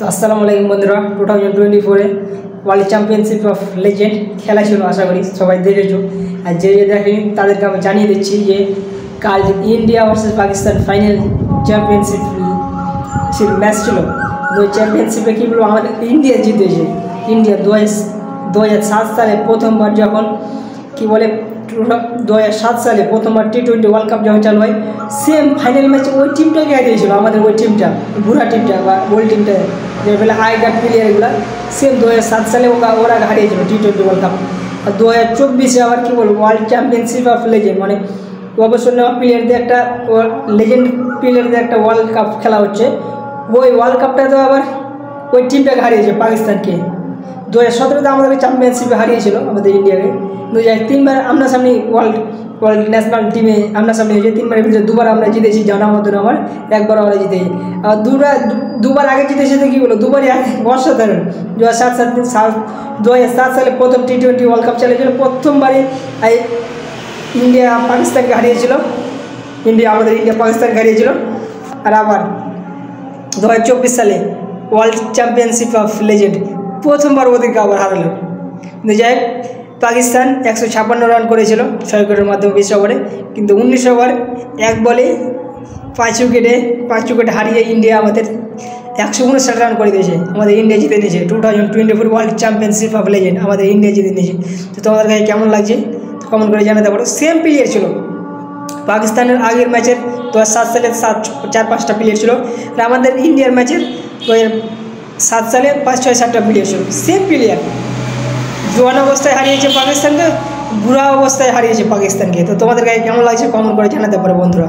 তো আসসালামু আলাইকুম বন্ধুরা, 2024 ওয়ার্ল্ড চ্যাম্পিয়নশিপ অফ লেজেন্ড খেলা ছিল। আশা করি সবাই দেখেছো, আর যে দেখেনি তাদেরকে আমি জানিয়ে দিচ্ছি যে কাল India versus Pakistan final championship match ছিল। ওই চ্যাম্পিয়নশিপে কী বলবো, আমাদের ইন্ডিয়া জিতেছে। ইন্ডিয়া 2007 সালে প্রথমবার যখন কি বলে 2007 সালে প্রথমবার T20 ওয়ার্ল্ড কাপ যখন চালু হয়, সেম ফাইনাল ম্যাচে ওই টিমটাকে হারিয়েছিল। আমাদের ওই টিমটা, বুড়া টিমটা বা ওল্ড টিমটা, যেগুলো আগেকার প্লেয়ারগুলো, সেম 2007 সালে ওরা হারিয়েছিল T20 ওয়ার্ল্ড কাপ। আর 2024-এ আবার কী বলবো, ওয়ার্ল্ড চ্যাম্পিয়নশিপ অফ লেজেন্ড, মানে অবসর নেওয়া প্লেয়ারদের একটা লেজেন্ড প্লেয়ারদের একটা ওয়ার্ল্ড কাপ খেলা হচ্ছে। ওই ওয়ার্ল্ড কাপটা তো আবার ওই টিমটাকে হারিয়েছে, পাকিস্তানকে। 2017-তে আমাদেরকে চ্যাম্পিয়নশিপে হারিয়েছিল আমাদের ইন্ডিয়াকে। 2003বার আমনাসামনি ওয়ার্ল্ড ন্যাশনাল টিমে আমনাসামনি হয়েছে। 3বারের ভিতরে 2বার আমরা জিতেছি, জানা মতন আমার, একবার আমরা জিতেছি। আর দুবার আগে জিতেছি তো কী বলো, দুবারই অসাধারণ। 2007 সালে প্রথম T20 ওয়ার্ল্ড কাপ চালিয়েছিল, প্রথমবারই ইন্ডিয়া পাকিস্তানকে হারিয়েছিল। ইন্ডিয়া পাকিস্তানকে হারিয়েছিল। আর আবার 2024 সালে ওয়ার্ল্ড চ্যাম্পিয়নশিপ অফ লেজেন্ড প্রথমবার ওদেরকে আবার হারালো। কিন্তু যাই হোক, পাকিস্তান 156 রান করেছিল 6 উইকেটের মাধ্যমে 20 ওভারে, কিন্তু 19 ওভার 1 বলে 5 উইকেটে হারিয়ে ইন্ডিয়া আমাদের 159 রান করে দিয়েছে। আমাদের ইন্ডিয়া জিতে নিয়েছে 2024 ওয়ার্ল্ড চ্যাম্পিয়নশিপ অফ লেজেন্ড, আমাদের ইন্ডিয়া জিতে নিয়েছে। তো তোমাদের কাছে কেমন লাগছে কমেন্ট করে জানাতে পারো। সেম প্লেয়ার ছিল পাকিস্তানের আগের ম্যাচের 2007 সালে 4-5টা প্লেয়ার ছিল, আর আমাদের ইন্ডিয়ার ম্যাচের 2007 সালে 5-6-7টা প্লেয়ার ছিল। সেম প্লেয়ার জোয়ান অবস্থায় হারিয়েছে পাকিস্তানকে, বুড়া অবস্থায় হারিয়েছে পাকিস্তানকে। তো তোমাদের কাছে কেমন লাগছে কমেন্ট করে জানাতে পারো বন্ধুরা।